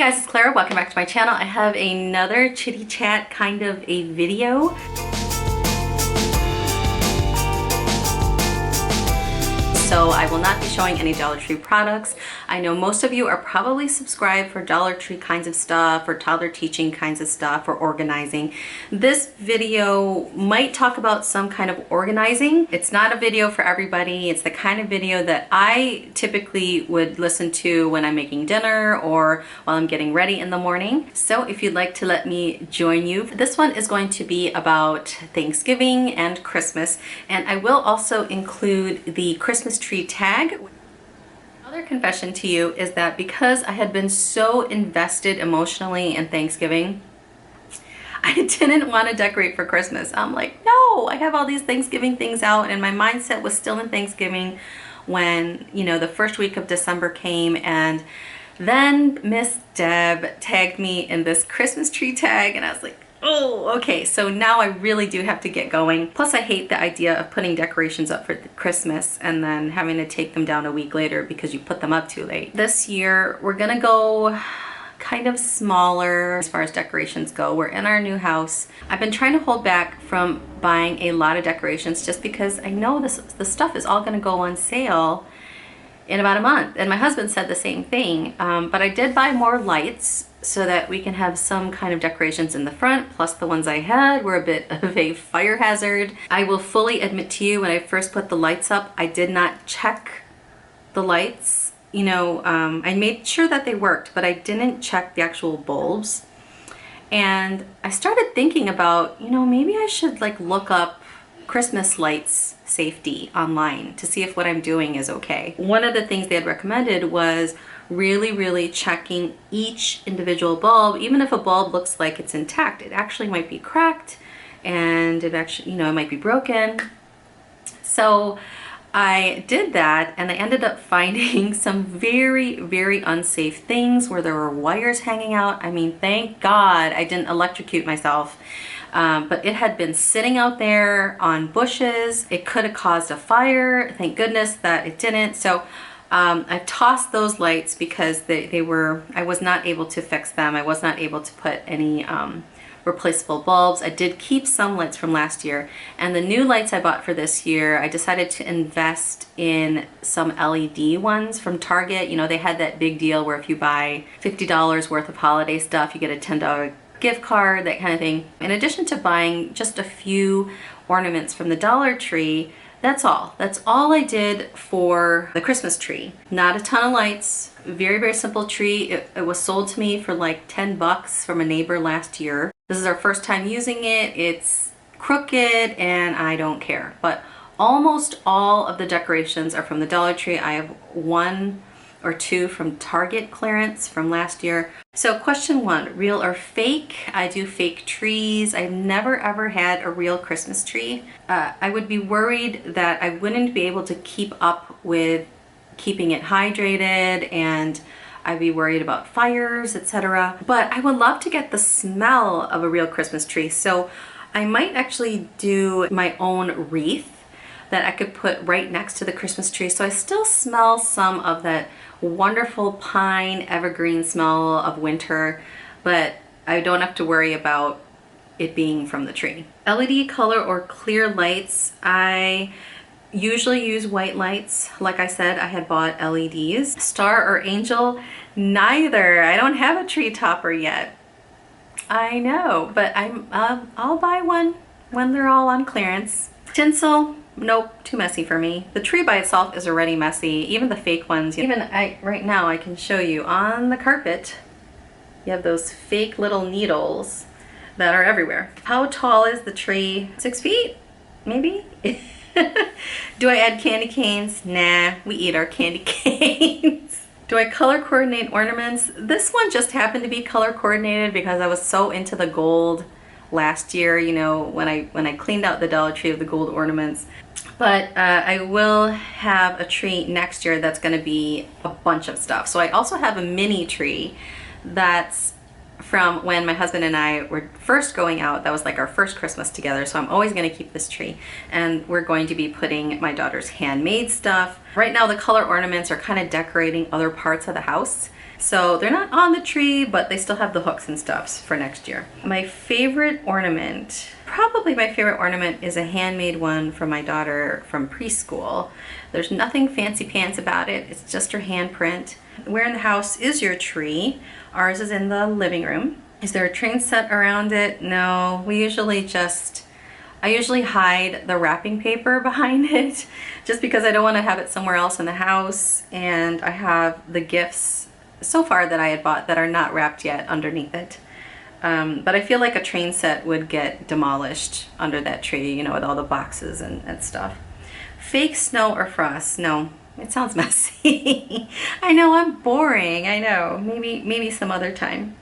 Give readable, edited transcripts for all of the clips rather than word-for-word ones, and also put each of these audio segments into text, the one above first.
guys, it's Clara. Welcome back to my channel. I have another chitty chat kind of a video. So I will not be showing any Dollar Tree products. I know most of you are probably subscribed for Dollar Tree kinds of stuff, or toddler teaching kinds of stuff, or organizing. This video might talk about some kind of organizing. It's not a video for everybody. It's the kind of video that I typically would listen to when I'm making dinner or while I'm getting ready in the morning. So if you'd like to let me join you, this one is going to be about Thanksgiving and Christmas, and I will also include the Christmas tree tag. Another confession to you is that because I had been so invested emotionally in Thanksgiving, I didn't want to decorate for Christmas. I'm like, no, I have all these Thanksgiving things out, and my mindset was still in Thanksgiving when, you know, the first week of December came, and then Miss Deb tagged me in this Christmas tree tag, and I was like, oh, okay, so now I really do have to get going. Plus, I hate the idea of putting decorations up for Christmas and then having to take them down a week later because you put them up too late. This year, we're gonna go kind of smaller as far as decorations go. We're in our new house. I've been trying to hold back from buying a lot of decorations just because I know the stuff is all gonna go on sale in about a month. And my husband said the same thing, but I did buy more lights so that we can have some kind of decorations in the front, plus the ones I had were a bit of a fire hazard. I will fully admit to you, when I first put the lights up, I did not check the lights. You know, I made sure that they worked, but I didn't check the actual bulbs. And I started thinking about, you know, maybe I should like look up Christmas lights safety online to see if what I'm doing is okay. One of the things they had recommended was really checking each individual bulb. Even if a bulb looks like it's intact, it actually might be cracked, and it actually, you know, it might be broken. So I did that, and I ended up finding some very unsafe things where there were wires hanging out. I mean, thank God I didn't electrocute myself. But it had been sitting out there on bushes. It could have caused a fire. Thank goodness that it didn't. So I tossed those lights because I was not able to fix them. I was not able to put any replaceable bulbs. I did keep some lights from last year, and the new lights I bought for this year, I decided to invest in some LED ones from Target. You know, they had that big deal where if you buy $50 worth of holiday stuff, you get a $10 gift card, that kind of thing. In addition to buying just a few ornaments from the Dollar Tree, that's all I did for the Christmas tree. Not a ton of lights, very simple tree. It was sold to me for like 10 bucks from a neighbor last year. This is our first time using it. It's crooked and I don't care, but almost all of the decorations are from the Dollar Tree. I have one or two from Target clearance from last year. So question one, real or fake? I do fake trees. I've never ever had a real Christmas tree. I would be worried that I wouldn't be able to keep up with keeping it hydrated, and I'd be worried about fires, etc. But I would love to get the smell of a real Christmas tree. So I might actually do my own wreath that I could put right next to the Christmas tree, so I still smell some of that wonderful pine evergreen smell of winter, but I don't have to worry about it being from the tree. LED color or clear lights, I usually use white lights. Like I said, I had bought LEDs. Star or angel, neither. I don't have a tree topper yet. I know, but I'll buy one when they're all on clearance. Tinsel, nope, too messy for me. The tree by itself is already messy. Even the fake ones, right now I can show you on the carpet, you have those fake little needles that are everywhere. How tall is the tree? 6 feet, maybe? Do I add candy canes? Nah, we eat our candy canes. Do I color coordinate ornaments? This one just happened to be color coordinated because I was so into the gold last year, you know, when I cleaned out the Dollar Tree of the gold ornaments. But I will have a tree next year that's going to be a bunch of stuff. So I also have a mini tree that's from when my husband and I were first going out. That was like our first Christmas together, so I'm always going to keep this tree. And we're going to be putting my daughter's handmade stuff. Right now the color ornaments are kind of decorating other parts of the house. So they're not on the tree, but they still have the hooks and stuffs for next year. My favorite ornament, probably my favorite ornament, is a handmade one for my daughter from preschool. There's nothing fancy pants about it. It's just her handprint. Where in the house is your tree? Ours is in the living room. Is there a train set around it? No, I usually hide the wrapping paper behind it just because I don't want to have it somewhere else in the house. And I have the gifts so far that I had bought that are not wrapped yet underneath it. But I feel like a train set would get demolished under that tree, you know, with all the boxes and stuff. Fake snow or frost? No, it sounds messy. I know, I'm boring. I know, maybe some other time.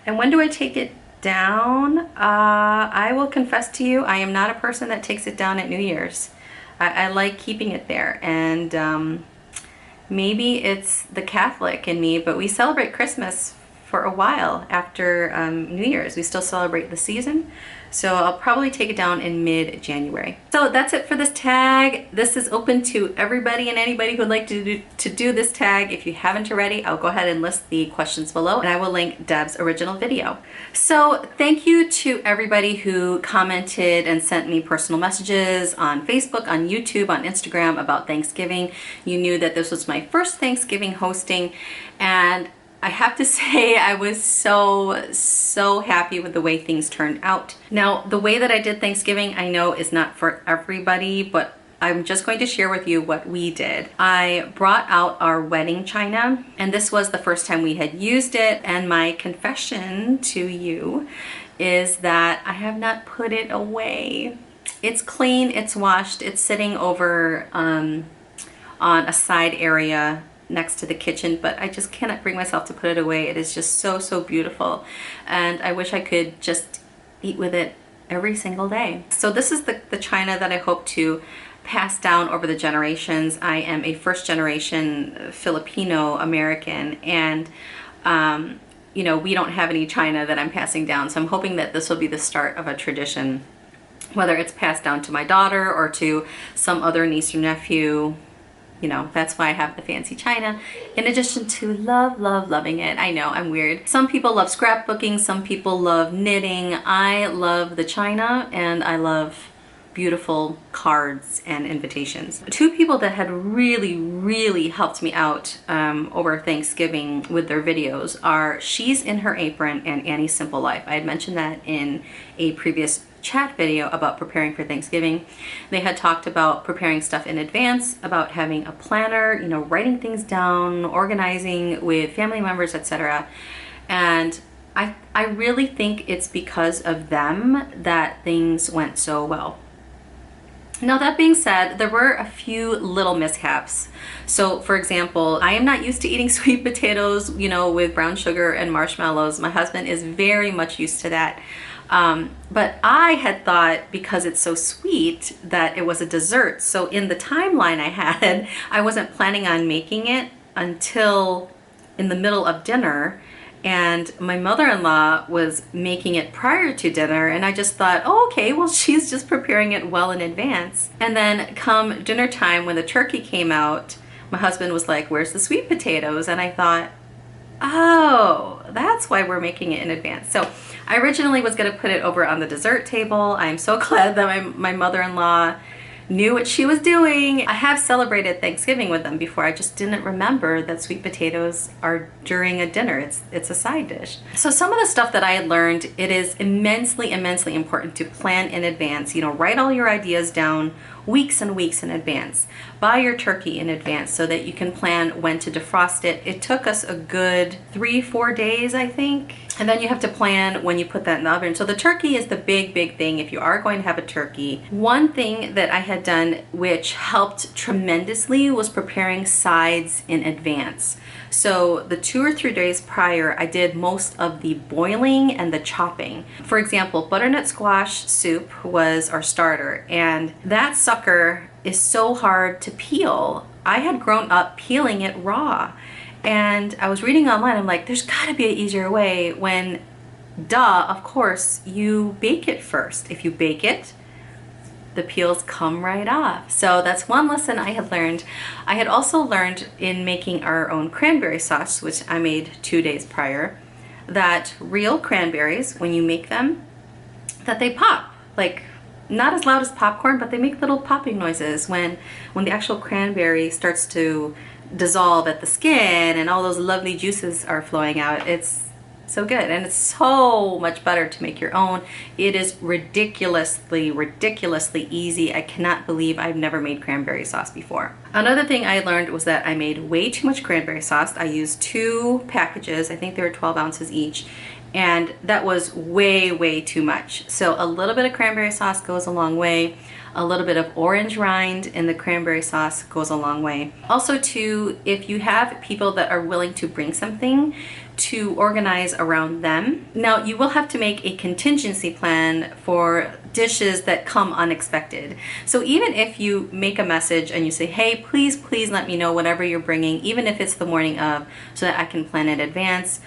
And when do I take it down? I will confess to you, I am not a person that takes it down at New Year's. I like keeping it there, and maybe it's the Catholic in me, but we celebrate Christmas for a while after New Year's. We still celebrate the season, so I'll probably take it down in mid-January. So that's it for this tag. This is open to everybody and anybody who would like to do this tag. If you haven't already, I'll go ahead and list the questions below, and I will link Deb's original video. So thank you to everybody who commented and sent me personal messages on Facebook, on YouTube, on Instagram about Thanksgiving. You knew that this was my first Thanksgiving hosting, and I have to say I was so happy with the way things turned out. Now, the way that I did Thanksgiving, I know is not for everybody, but I'm just going to share with you what we did. I brought out our wedding china, and this was the first time we had used it, and my confession to you is that I have not put it away. It's clean, it's washed, it's sitting over on a side area next to the kitchen, but I just cannot bring myself to put it away. It is just so beautiful, and I wish I could just eat with it every single day. So this is the china that I hope to pass down over the generations. I am a first generation Filipino American, and you know, we don't have any china that I'm passing down, so I'm hoping that this will be the start of a tradition, whether it's passed down to my daughter or to some other niece or nephew. You know, that's why I have the fancy china, in addition to loving it. I know, I'm weird. Some people love scrapbooking, some people love knitting. I love the china, and I love beautiful cards and invitations. Two people that had really helped me out over Thanksgiving with their videos are She's in Her Apron and Annie's Simple Life. I had mentioned that in a previous chat video about preparing for Thanksgiving. They had talked about preparing stuff in advance, about having a planner, you know, writing things down, organizing with family members, etc. And I really think it's because of them that things went so well. Now, that being said, there were a few little mishaps. So, for example, I am not used to eating sweet potatoes, you know, with brown sugar and marshmallows. My husband is very much used to that. But I had thought, because it's so sweet, that it was a dessert. So in the timeline I had, I wasn't planning on making it until in the middle of dinner. And my mother-in-law was making it prior to dinner, and I just thought, oh, okay, well, she's just preparing it well in advance. And then come dinner time, when the turkey came out, my husband was like, where's the sweet potatoes? And I thought, oh, that's why we're making it in advance. So I originally was going to put it over on the dessert table. I'm so glad that my mother-in-law knew what she was doing. I have celebrated Thanksgiving with them before. I just didn't remember that sweet potatoes are during a dinner. It's a side dish. So some of the stuff that I had learned, it is immensely important to plan in advance. You know, write all your ideas down weeks and weeks in advance. Buy your turkey in advance so that you can plan when to defrost it. It took us a good 3-4 days, I think. And then you have to plan when you put that in the oven. So the turkey is the big thing if you are going to have a turkey. One thing that I had done which helped tremendously was preparing sides in advance. So the 2 or 3 days prior, I did most of the boiling and the chopping. For example, butternut squash soup was our starter, and that sucker is so hard to peel. I had grown up peeling it raw, and I was reading online, I'm like, there's gotta be an easier way, when, duh, of course, you bake it first. If you bake it, the peels come right off. So that's one lesson I had learned. I had also learned in making our own cranberry sauce, which I made 2 days prior, that real cranberries, when you make them, that they pop. Like, not as loud as popcorn, but they make little popping noises when the actual cranberry starts to dissolve at the skin and all those lovely juices are flowing out. It's so good, and it's so much better to make your own. It is ridiculously easy. I cannot believe I've never made cranberry sauce before. Another thing I learned was that I made way too much cranberry sauce. I used 2 packages, I think they were 12 ounces each, and that was way too much. So a little bit of cranberry sauce goes a long way. A little bit of orange rind in the cranberry sauce goes a long way. Also too, if you have people that are willing to bring something, to organize around them. Now, you will have to make a contingency plan for dishes that come unexpected. So even if you make a message and you say, hey, please let me know whatever you're bringing, even if it's the morning of, so that I can plan in advance.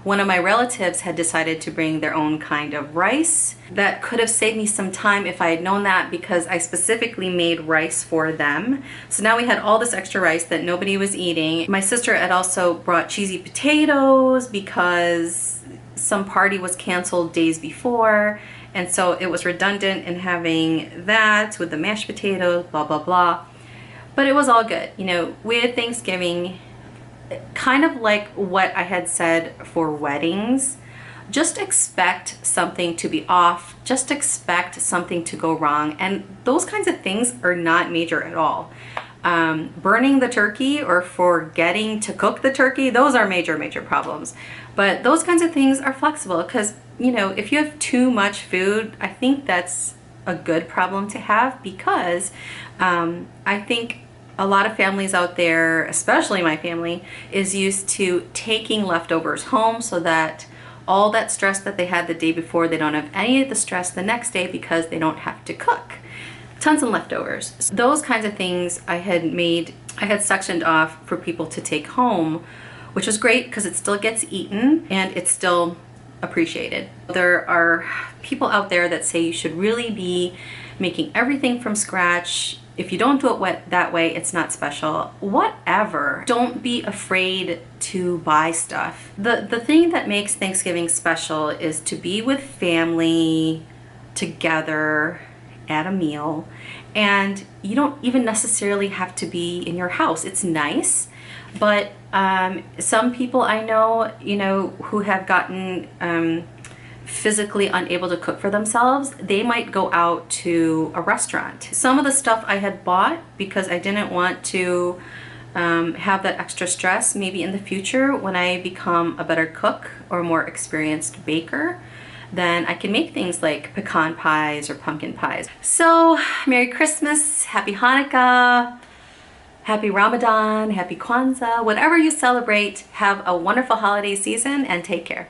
One of my relatives had decided to bring their own kind of rice. That could have saved me some time if I had known that, because I specifically made rice for them. So now we had all this extra rice that nobody was eating. My sister had also brought cheesy potatoes because some party was canceled days before, and so it was redundant in having that with the mashed potatoes, blah blah blah. But it was all good. You know, with Thanksgiving, kind of like what I had said for weddings, just expect something to be off, just expect something to go wrong, and those kinds of things are not major at all. Burning the turkey or forgetting to cook the turkey, those are major problems. But those kinds of things are flexible, because, you know, if you have too much food, I think that's a good problem to have, because I think a lot of families out there, especially my family, is used to taking leftovers home, so that all that stress that they had the day before, they don't have any of the stress the next day because they don't have to cook. Tons of leftovers. So those kinds of things I had sectioned off for people to take home, which was great because it still gets eaten and it's still appreciated. There are people out there that say you should really be making everything from scratch. If you don't do it that way, it's not special. Whatever. Don't be afraid to buy stuff. The thing that makes Thanksgiving special is to be with family together at a meal, and you don't even necessarily have to be in your house. It's nice, but some people I know, you know, who have gotten physically unable to cook for themselves, they might go out to a restaurant. Some of the stuff I had bought because I didn't want to have that extra stress, maybe in the future when I become a better cook or more experienced baker, then I can make things like pecan pies or pumpkin pies. So Merry Christmas, Happy Hanukkah, Happy Ramadan, Happy Kwanzaa, whatever you celebrate, have a wonderful holiday season and take care.